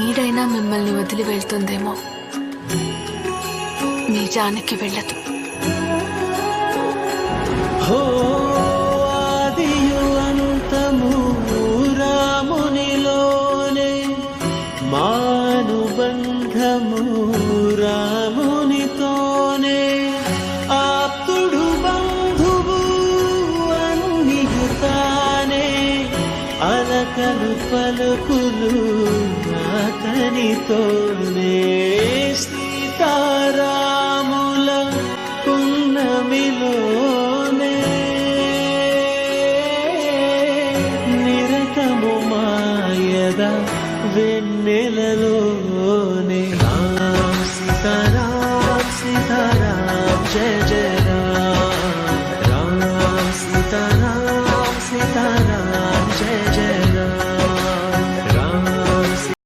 నీడైనా మిమ్మల్ని వదిలి వెళ్తుందేమో, మీ జానకి వెళ్ళదు. ఆదియు అంతము రామునిలోనే, మానుబంధము రామునితోనే, ఆప్తుడు బంధువు అన్నియుతానే, అలకలు పలుకులు అతనితోనే. సీతారాముల పున్నమిలోనే, నిరతము మాయద వెన్నెలలోనే. రామ్ సీతారాం సీతారాం జయ జయ